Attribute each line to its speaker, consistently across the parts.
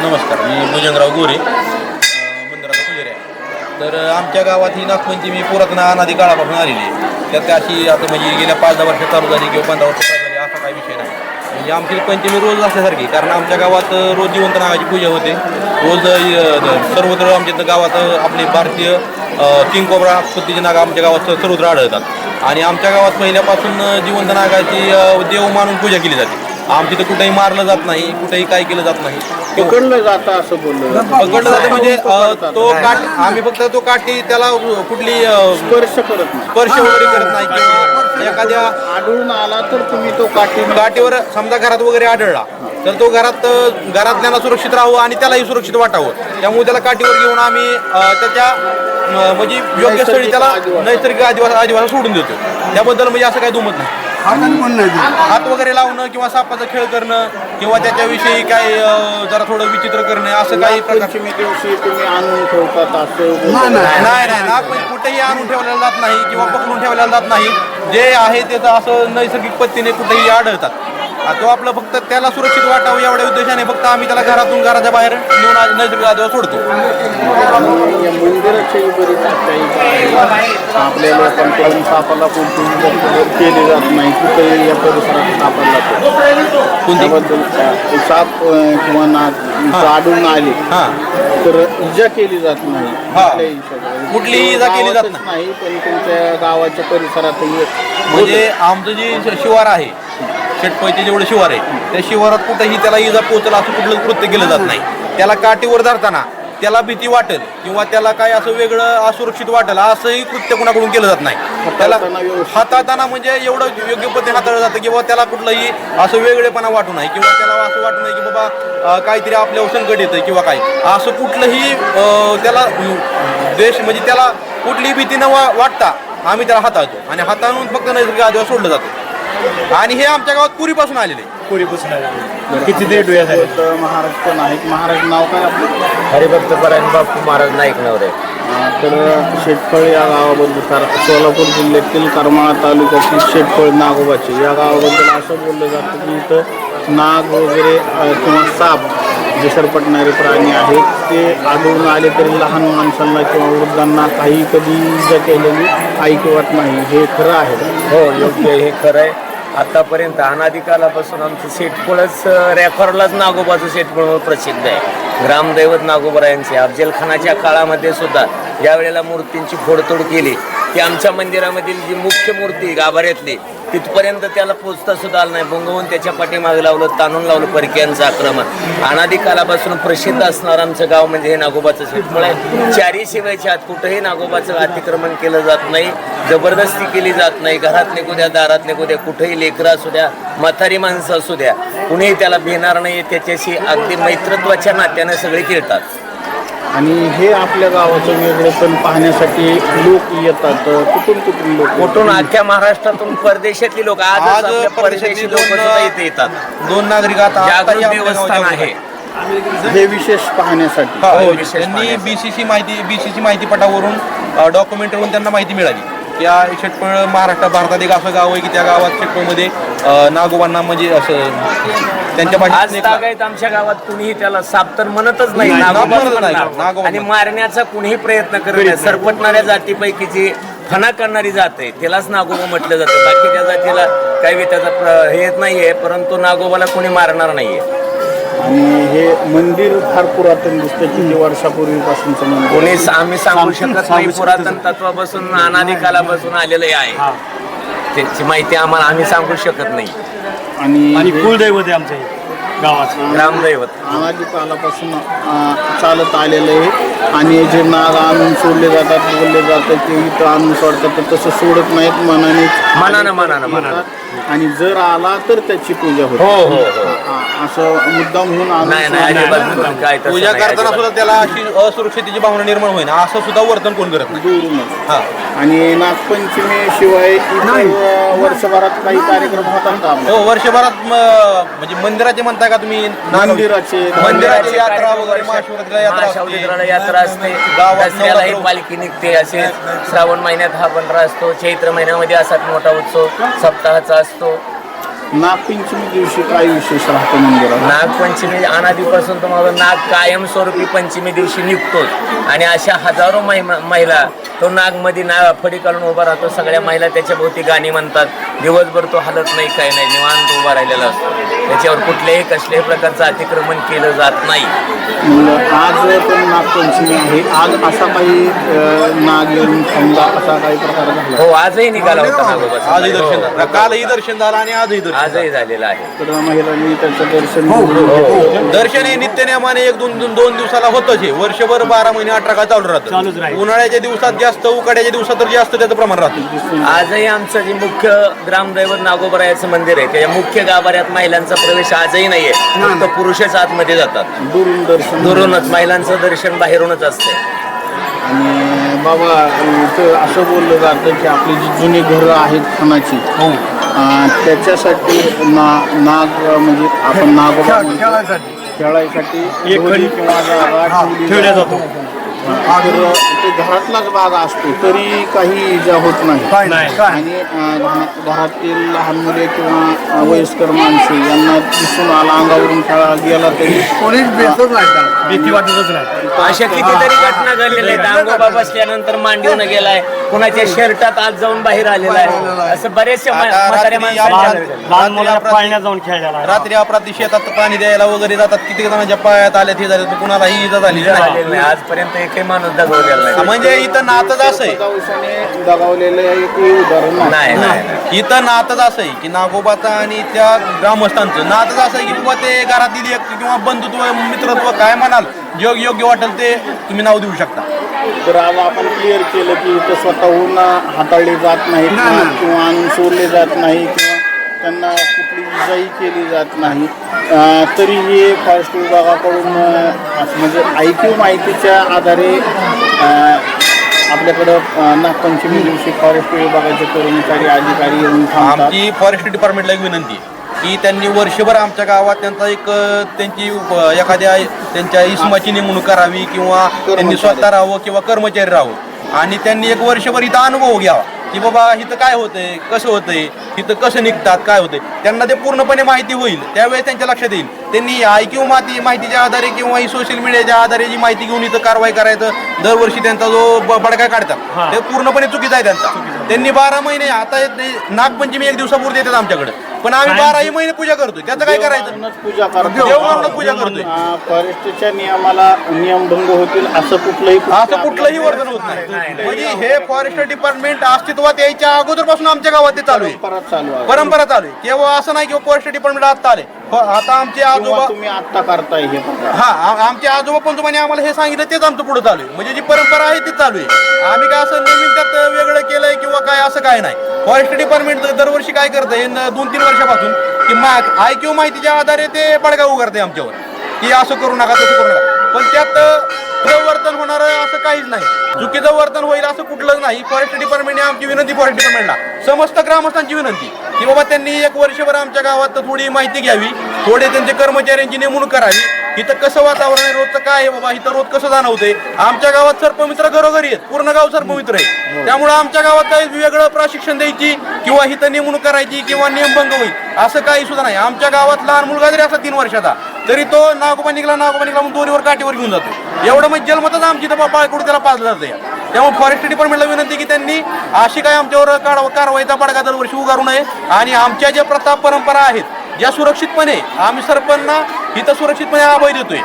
Speaker 1: नमस्कार, मी भुजंगराव गोरे, मंदिराचा पुजारी आहे. तर आमच्या गावात ही नागपंचमी पुरातन अनादी काळापासून आलेली आहे. त्यात अशी आता म्हणजे गेल्या 5-10 वर्ष चालू झाली किंवा 15 वर्ष चालू झाली असा काही विषय नाही. म्हणजे आमची पंचमी रोज असल्यासारखी, कारण आमच्या गावात रोज जिवंत नागाची पूजा होते. रोज सर्वत्र आमच्या गावात आपले भारतीय किंग कोब्रा पद्धतीचे नाग आमच्या गावात सर्वत्र आढळतात. आणि आमच्या गावात पहिल्यापासून जिवंत नागाची देव मानून पूजा केली जाते. आमची तर कुठेही मारलं जात नाही, कुठेही काही केलं जात नाही.
Speaker 2: पकडलं जातं असं बोललं.
Speaker 1: पकडलं जातं म्हणजे तो काठ, आम्ही फक्त तो काठी त्याला कुठली
Speaker 2: स्पर्श करत नाही,
Speaker 1: स्पर्श वगैरे करत नाही. किंवा एखाद्या
Speaker 2: आढळून आला तर तुम्ही तो
Speaker 1: काठीवर समजा घरात वगैरे आढळला तर तो घरातल्यांना सुरक्षित राहावं आणि त्यालाही सुरक्षित वाटावं, त्यामुळे त्याला काठीवर घेऊन आम्ही त्याच्या म्हणजे योग्य स्थळी त्याला नैसर्गिक आदिवासा सोडून देतो. त्याबद्दल म्हणजे असं काही दुमत नाही. हात वगैरे लावणं किंवा सापाचा खेळ करणं किंवा त्याच्याविषयी काय जरा थोडं विचित्र करणं असं काही
Speaker 2: पंचमी दिवशी तुम्ही आणून ठेवतात असं
Speaker 1: नाही. नागपंचमी कुठेही आणून ठेवलेला जात नाही किंवा पकडून ठेवलेला जात नाही. जे आहे त्याचं असं नैसर्गिक पद्धतीने कुठेही आढळतात. तो आपलं फक्त त्याला सुरक्षित वाटावं एवढ्या उद्देशाने फक्त आम्ही त्याला घराच्या बाहेर नेऊन नैसर्गिक आदिवास सोडतो.
Speaker 2: मंदिराची बरीच आपल्या लोकांकडून सापाला कोणती केली जात नाही, कुठेही या परिसरात सापडला त्याबद्दल साप किंवा नाग आढळून आली तर इजा केली जात नाही,
Speaker 1: कुठलीही इजा केली जात
Speaker 2: नाही. पण तुमच्या गावाच्या परिसरात
Speaker 1: म्हणजे आमचं जे शिवार आहे, शेटपळीचे जेवढे शिवार आहे त्या शिवारात कुठेही त्याला इजा पोहोचला असं कुठलं कृत्य केलं जात नाही. त्याला काठीवर धरताना त्याला भीती वाटेल किंवा त्याला काय असं वेगळं असुरक्षित वाटेल असंही कृत्य कुणाकडून केलं जात नाही. त्याला हाताळताना म्हणजे एवढं योग्य पद्धतीने हाताळलं जातं किंवा त्याला कुठलंही असं वेगळेपणा वाटू नाही किंवा त्याला असं वाटू नाही की बाबा काहीतरी आपल्यावर संकट येतं किंवा काय असं कुठलंही त्याला देश म्हणजे त्याला कुठलीही भीती न वाटता आम्ही त्याला हाताळतो आणि हाताळून फक्त नैसर्गिक आदिवास सोडलं जातं. आणि हे आमच्या गावात पुरीपासून आलेले
Speaker 2: किती दीड महाराष्ट्र नाईक. महाराज नाव काय आपलं?
Speaker 3: हरिभक्त परायण बापू महाराज नाईक नवरे.
Speaker 2: तर शेटफळ या गावाबद्दल सोलापूर जिल्ह्यातील करमाळा तालुक्यातील शेटफळ नागोबाचे या गावाबद्दल असं बोललं जातं की इथं नाग वगैरे किंवा साप जे सरपटणारे प्राणी आहेत ते आढळून आले तरी लहान माणसांना किंवा वृद्धांना काही कधी इजा केलेली ऐकवत नाही. हे खरं आहे?
Speaker 3: हो, योग्य, हे खरं आहे. आतापर्यंत अनादिकालापासून आमचं शेटफळच रेकॉर्डलाच नागोबाचं शेटफळ प्रसिद्ध आहे. ग्रामदैवत नागोबरायांचे अफजलखानाच्या काळामध्ये सुद्धा ज्या वेळेला मूर्तींची फोडतोड केली की आमच्या मंदिरामधील जी मुख्य मूर्ती गाभाऱ्यातली तिथपर्यंत त्याला पोचता सुद्धा आलं नाही. बोंगवून त्याच्या पाठीमागे लावलं, ताणून लावलं परक्यांचं आक्रमण. अनादिकालापासून प्रसिद्ध असणारं आमचं गाव म्हणजे हे नागोबाचं शेटफळ आहे. चारी शिवायच्या आत कुठंही नागोबाचं अतिक्रमण केलं जात नाही, जबरदस्ती केली जात नाही. घरातले कुद्या, दारातले कुद्या, कुठेही लेकरं असू द्या, म्हातारी माणसं असू द्या, कुणीही त्याला भिणार नाही. त्याच्याशी अगदी मैत्रत्वाच्या नात्याने सगळे खेळतात.
Speaker 2: आणि हे आपल्या गावाचं वेगळेपण पाहण्यासाठी लोक येतात. कुठून लोक?
Speaker 3: कुठून? अख्ख्या महाराष्ट्रातून परदेशातली लोक, आज परदेशी लोक सुद्धा इथे येतात.
Speaker 1: 2 नागरिक आता
Speaker 3: जागृत देवस्थान आहे
Speaker 2: हे विशेष पाहण्यासाठी.
Speaker 1: त्यांनी बीसीसी माहिती पटावरून डॉक्युमेंटवरून त्यांना माहिती मिळाली की या शेटफळ भारतात एक असं गाव आहे की त्या गावात शेटफळमध्ये नागोबांना म्हणजे असं त्यांच्या
Speaker 3: भाषेत आमच्या गावात कुणीही त्याला साप तर म्हणतच नाही, नागोबा आणि मारण्याचा कुणीही प्रयत्न करत नाही. सरपटणाऱ्या जातीपैकी जी फणा करणारी जात आहे त्यालाच नागोबा म्हटलं जातं. बाकीच्या जातीला काही त्याचा हे येत नाहीये, परंतु नागोबाला कोणी मारणार नाहीये.
Speaker 2: आणि हे मंदिर फार पुरातन दिसतं. किती वर्षापूर्वीपासूनचं मंदिर?
Speaker 3: कोणी आम्ही सांगू शकत नाही. पुरातन तत्वापासून अनादिकालापासून आलेलं आहे. त्याची माहिती आम्ही सांगू शकत नाही.
Speaker 2: आणि
Speaker 4: कुलदैवत आहे आमच्या गावाचं,
Speaker 3: ग्रामदैवत
Speaker 2: अनादिकालापासून चालत आलेलं आहे. आणि जे नाग आणून सोडले जातात, बोलले जातं की इथं आणून सोडतात तर तसं सोडत नाहीत, मनाने आणि जर आला तर त्याची पूजा होते. असं मुद्दाम होऊन
Speaker 1: पूजा करताना सुद्धा त्याला अशी असुरक्षितेची भावना निर्माण होईल असं सुद्धा वर्तन कोण करत
Speaker 2: दूरूनच. आणि नागपंचमी शिवाय वर्षभरात काही कार्यक्रम होतात का?
Speaker 1: हो, वर्षभरात म्हणजे मंदिराचे म्हणताय का तुम्ही?
Speaker 2: मंदिराची
Speaker 1: यात्रा वगैरे, महाशिवरात्रीला
Speaker 3: यात्रा असते, दसऱ्यालाही पालखी निघते. असे श्रावण महिन्यात हा पंधरा असतो, चैत्र महिन्यामध्ये असा मोठा उत्सव सप्ताहाचा असतो.
Speaker 2: नागपंचमी दिवशी काय विशेष राहतं मंदिरात?
Speaker 3: नागपंचमी अनादीपासून तुम्हाला नाग कायमस्वरूपी पंचमी दिवशी निघतोच आणि अशा हजारो महिला तो नागमध्ये फडी काढून उभा राहतो. सगळ्या महिला त्याच्या भोवती गाणी म्हणतात. दिवसभर तो हलत नाही, काही नाही, निवांत उभा राहिलेला असतो. त्याच्यावर कुठल्याही कसल्याही प्रकारचं अतिक्रमण केलं जात नाही.
Speaker 2: म्हणलं आज पण नागपंचमी आहे, आज असा काही नाग येऊन समजा असा काही प्रकार झाला?
Speaker 3: हो, आजही निघाला होता नागोबाचा.
Speaker 1: आजही दर्शन झालं, कालही दर्शन झालं आणि आजही दर्शन
Speaker 3: आजही झालेला आहे.
Speaker 2: तर महिलांनी त्याचं दर्शन
Speaker 1: झालं. दर्शन हे नित्यनेमाने एक दोन दिवसाला होतच आहे. वर्षभर 12 महिने 18 का चालू
Speaker 4: चालूच
Speaker 1: राहतं.
Speaker 4: राहील.
Speaker 1: उन्हाळ्याच्या दिवसात जास्त, उकाड्याच्या दिवसात तर जास्त त्याचं प्रमाण राहतं.
Speaker 3: आजही आमचं जे मुख्य ग्रामदैवत नागोबरायाचं मंदिर आहे त्याच्या मुख्य गाभाऱ्यात महिलांचा प्रवेश आजही नाहीये. फक्त पुरुषच आतमध्ये जातात.
Speaker 2: दुरून दर्शन.
Speaker 3: दुरूनच महिलांचं दर्शन बाहेरूनच असते.
Speaker 2: आणि बाबा इथं असं बोललं जातं की आपली जी जुनी घरं आहेत खानाची त्याच्यासाठी नाग म्हणजे आपण नागोबा खेळायसाठी
Speaker 4: एक
Speaker 2: ढोली
Speaker 4: खडी
Speaker 2: किंवा जागा
Speaker 4: ठेवल्या जातो.
Speaker 2: तर ते घरातलाच भाग असतो तरी काही इजा होत नाही.
Speaker 4: नाही.
Speaker 2: आणि घरातील लहान मुले किंवा वयस्कर माणसे यांना दिसून आला अंगावरून खेळा गेला तरी
Speaker 4: भीती वाटतच नाही.
Speaker 3: अशा कितीतरी घटना घडलेल्या आहेत. दांगोबा बसल्यानंतर मांडीवनं गेलाय, कुणाच्या शर्टात आत जाऊन बाहेर आलेला आहे. असं बरेचसे
Speaker 1: आता
Speaker 3: म्हाताऱ्या
Speaker 1: रात्री
Speaker 3: माणसांच्या
Speaker 4: लहान मुलाला पाळण्यात जाऊन खेळायला
Speaker 1: रात्री अपरात्री शेतात पाणी द्यायला वगैरे जातात. किती जणांच्या पायात आल्या ते झाले, कुणालाही इजा झाली नाही.
Speaker 3: झालेलं नाही. आजपर्यंत एकही माणूस दगवलेला नाही.
Speaker 1: म्हणजे इथं नातच असं आहे,
Speaker 2: दिवसाने दगावलेलं एकही उदाहरण
Speaker 3: नाही, नाही.
Speaker 1: इथं नातच असं आहे की नागोबाचं आणि त्या ग्रामस्थांचं नातच असं आहे की बाबा ते घरातील व्यक्ती किंवा बंधुत्व मित्रत्व काय म्हणाल, जग योग्य वाटेल ते तुम्ही नाव देऊ शकता.
Speaker 2: तर आज आपण क्लिअर केलं की इथं स्वतःहून हाताळले जात नाहीत किंवा आणून सोडले जात नाही किंवा त्यांना कुठली इजाही केली जात नाही. तरीही फॉरेस्ट विभागाकडून असं म्हणजे ऐकीव माहितीच्या आधारे आपल्याकडं नागपंचमी दिवशी फॉरेस्ट विभागाचे कर्मचारी अधिकारी येऊन थांबतात.
Speaker 1: आमची फॉरेस्ट डिपार्टमेंटला एक विनंती की त्यांनी वर्षभर आमच्या गावात त्यांचा त्यांची एखाद्या त्यांच्या इस्माची नेमणूक करावी किंवा त्यांनी स्वतः राहावं किंवा कर्मचारी राहावं आणि त्यांनी एक वर्षभर इथं अनुभव घ्यावा की बाबा इथं काय होतंय, कसं होतंय, इथं कसं निघतात, काय होतंय, त्यांना ते पूर्णपणे माहिती होईल. त्यावेळेस त्यांच्या लक्षात येईल. त्यांनी ऐकीव माहितीच्या आधारे किंवा ही सोशल मीडियाच्या आधारे जी माहिती घेऊन इथं कारवाई करायचं दरवर्षी त्यांचा जो बडका काढतात ते पूर्णपणे चुकीचा आहे त्यांचा. त्यांनी 12 महिने आता नागपंचमी एक दिवसापूर्वी येतात आमच्याकडे, पण आम्ही 12ही महिने पूजा करतोय. त्याचं काय करायचं?
Speaker 2: पूजा करतो,
Speaker 1: देवावरूनच पूजा करतोय.
Speaker 2: फॉरेस्टच्या नियमाला नियमभंग होतील असं
Speaker 1: कुठलंही वर्तन होत नाही. म्हणजे हे फॉरेस्ट डिपार्टमेंट अस्तित्वात यायच्या अगोदरपासून आमच्या गावात ते चालू आहे, परंपरा चालू आहे. केव्हा असं नाही की फॉरेस्ट डिपार्टमेंट आता आले. आता आमचे आजोबा
Speaker 2: तुम्ही आता करताय हे
Speaker 1: आमचे आजोबा पंतोबांनी आम्हाला हे सांगितलं तेच आमचं पुढे चालू आहे. म्हणजे जी परंपरा आहे ती चालू आहे. आम्ही काय असं नवीन त्यात वेगळं केलंय किंवा काय असं काय नाही. फॉरेस्ट डिपार्टमेंट दरवर्षी काय करतंय 2-3 वर्षापासून की ऐकीव माहितीच्या आधारे ते बडगा उघडते आमच्यावर की असं करू नका, तसं करू नका. पण त्यात वर्तन होणार असं काहीच नाही. चुकीचं वर्तन होईल असं कुठलंच नाही. फॉरेस्ट डिपार्टमेंटने आमची विनंती, फॉरेस्ट डिपार्टमेंटला समस्त ग्रामस्थांची विनंती की बाबा त्यांनी एक वर्षभर आमच्या गावात थोडी माहिती घ्यावी, थोडे त्यांचे कर्मचाऱ्यांची नेमणूक करावी. इथं कसं वातावरण आहे, रोजचं काय आहे बाबा, इथं रोज कसं जाणवतंय. आमच्या गावात सर्पमित्र घरोघरी आहेत, पूर्ण गाव सर्पमित्र आहे. त्यामुळे आमच्या गावात काही वेगळं प्रशिक्षण द्यायची किंवा इथं नेमणूक करायची किंवा नियमभंग होईल असं काही सुद्धा नाही. आमच्या गावात लहान मुलगा जरी असला 3 वर्षाचा तरी तो नागोबा निघला म्हणून दोरीवर काठीवर घेऊन जातो. एवढं म्हणजे जन्मतच आमची तर बाळकडून त्याला पाजलं जातं. त्यामुळे फॉरेस्ट डिपार्टमेंटला विनंती की त्यांनी अशी काय आमच्यावर कारवाईचा बडगा दरवर्षी उगारू नये आणि आमच्या ज्या प्रथा परंपरा आहेत ज्या सुरक्षितपणे आम्ही सरपंचना इथं सुरक्षितपणे अभय देतोय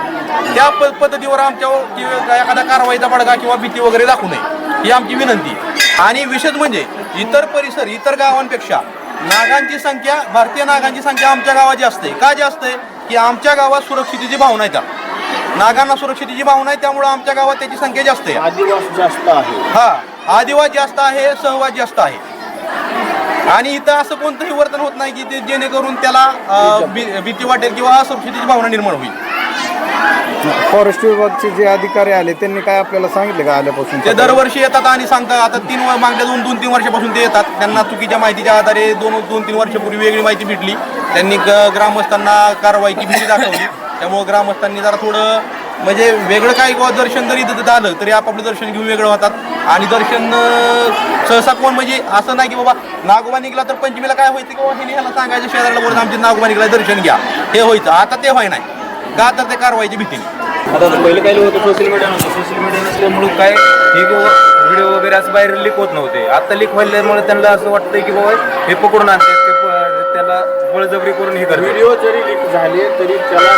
Speaker 1: त्या पद्धतीवर आमच्यावर एखादा कारवाईचा बडगा किंवा भीती वगैरे दाखवू नये ही आमची विनंती. आणि विशेष म्हणजे इतर परिसर, इतर गावांपेक्षा नागांची संख्या, भारतीय नागांची संख्या आमच्या गावात जास्त आहे. का जास्त आहे की आमच्या गावात सुरक्षितेची भावना आहे. नागांना सुरक्षितेची भावना आहे, त्यामुळे आमच्या गावात त्याची संख्या जास्त आहे.
Speaker 2: आदिवासी जास्त आहे.
Speaker 1: आदिवास जास्त आहे, सहवास जास्त आहे. आणि इथं असं कोणतंही वर्तन होत नाही की ते जेणेकरून त्याला भीती वाटेल किंवा असुरक्षितेची भावना निर्माण होईल.
Speaker 2: फॉरेस्ट विभागचे जे अधिकारी आले त्यांनी काय आपल्याला सांगितले का आल्यापासून?
Speaker 1: ते दरवर्षी येतात आणि सांगतात. आता मागल्या 2-3 वर्षापासून ते येतात. त्यांना चुकीच्या माहितीच्या आधारे 2-3 वर्षापूर्वी वेगळी माहिती भेटली. त्यांनी ग्रामस्थांना कारवाईची भीती दाखवली. त्यामुळे ग्रामस्थांनी जरा थोडं म्हणजे वेगळं काही किंवा दर्शन जरी तिथं झालं तरी आपापलं दर्शन घेऊन वेगळं होतात. आणि दर्शन सहसा कोण म्हणजे असं नाही की बाबा नागोबा निघला तर पंचमीला काय व्हायचं किंवा हे ह्याला सांगायचं शेजारला बोलत आमचे नागोबा निघाला दर्शन घ्या हे व्हायचं. आता ते व्हाय नाही का तर ते कारवाईची भीतीने.
Speaker 3: आता पहिलं काही होतं सोशल मीडिया नव्हतं. सोशल मीडिया नसल्यामुळे काय हे व्हिडिओ वगैरे असं बाहेर लीक होत नव्हते. आता लीक व्हायल्यामुळे त्यांना असं वाटतंय की बाबा हे पकडून आणतात त्याला बळजबरी करून हे करतात.
Speaker 2: व्हिडिओ जरी लीक झाले तरी त्याला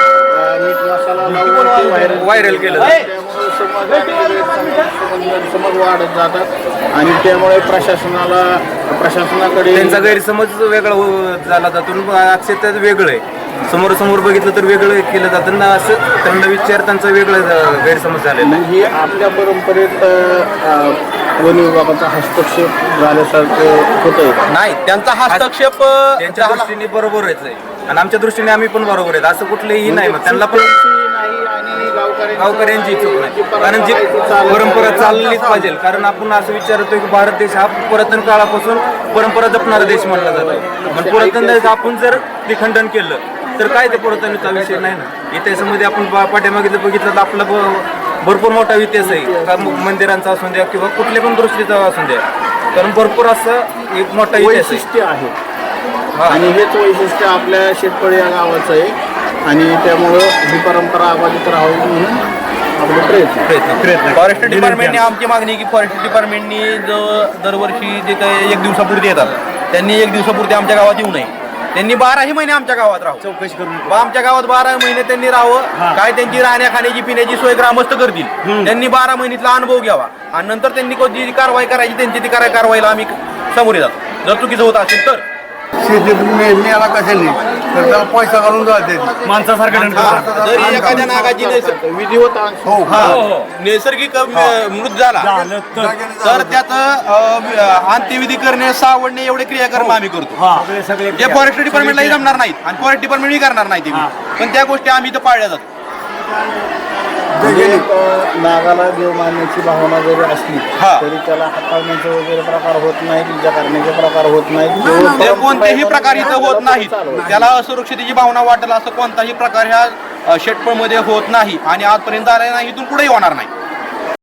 Speaker 2: मीठ मसाला लावून
Speaker 3: व्हायरल केलं जातं.
Speaker 2: त्यामुळे समज वाढत जातात आणि त्यामुळे प्रशासनाकडे
Speaker 3: त्यांचा गैरसमज वेगळा झाला जातो. अक्षर वेगळं आहे. समोर बघितलं तर वेगळं केलं जातं ना असं त्यांना विचार त्यांचा वेगळं गैरसमज झालेला आहे.
Speaker 2: हे आपल्या परंपरेत वन विभागाचा हस्तक्षेप झाल्यासारखं होतंय का?
Speaker 1: नाही त्यांचा हस्तक्षेप
Speaker 3: त्यांच्या दृष्टीने बरोबरच आहे आणि आमच्या दृष्टीने आम्ही पण बरोबर आहेत. असं कुठलंही नाही. मग त्यांना पण गावकऱ्यांची चूक नाही. कारण जी परंपरा चाललीच पाहिजे. कारण आपण असं विचारतोय की भारत देश हा पुरातन काळापासून परंपरा जपणारा देश मानला जातो. पण पुरातन देश आपण जर ते खंडन केलं तर काय ते पुरातनचा विषय नाही ना. इतिहासामध्ये आपण पाठीमागे बघितलं तर आपला भरपूर मोठा इतिहास आहे. का मंदिरांचा असून द्या किंवा कुठल्या पण दृष्टीचा असून द्या. कारण भरपूर असं एक मोठा इतिहास
Speaker 2: वैशिष्ट्य आहे आणि हेच वैशिष्ट्य आपल्या शेतपळी या गावाचं आहे आणि त्यामुळं ही परंपरा अबाधित राहावी म्हणून आपले प्रयत्न.
Speaker 1: फॉरेस्ट डिपार्टमेंटने आमची मागणी की फॉरेस्ट डिपार्टमेंटनी जो दरवर्षी जे काही 1 दिवसापुरती येतात त्यांनी 1 दिवसापुरती आमच्या गावात येऊ नये. त्यांनी 12ही महिने आमच्या गावात राहावं.
Speaker 4: चौकशी करून
Speaker 1: आमच्या गावात 12 महिने त्यांनी राहावं. काय त्यांची राहण्या खाण्याची पिण्याची सोय ग्रामस्थ करतील. त्यांनी 12 महिन्यातला अनुभव घ्यावा आणि नंतर त्यांनी जी कारवाई करायची त्यांची ती कारवाईला आम्ही सामोरे जातो. जर चुकीचं होत असेल तर
Speaker 5: याला कशाने तर त्याला पैसा घालून जाते
Speaker 4: माणसासारखं दंड करतात.
Speaker 1: जरी एखाद्या नागाची
Speaker 2: विधिवत
Speaker 1: नैसर्गिक मृत्यू झाला तर त्याचं अंत्यविधी करणे सावडणे एवढे क्रियाकर्म आम्ही करतो.
Speaker 4: सगळे
Speaker 1: जे फॉरेस्ट डिपार्टमेंटलाही जमणार नाहीत आणि फॉरेस्ट डिपार्टमेंटही करणार नाही ते. पण त्या गोष्टी आम्ही इथं पाळल्या जातात.
Speaker 2: नागाला देव मानण्याची भावना जरी असली
Speaker 1: हा.
Speaker 2: तरी त्याला हाताळण्याचे वगैरे प्रकार होत नाही, पूजा करण्याचे प्रकार होत नाही.
Speaker 1: ते कोणतेही प्रकार इथं होत नाहीत. त्याला असुरक्षितेची भावना वाटेल असं कोणताही प्रकार ह्या शेटपळमध्ये होत नाही आणि आजपर्यंत आला नाही, इथून पुढेही होणार नाही.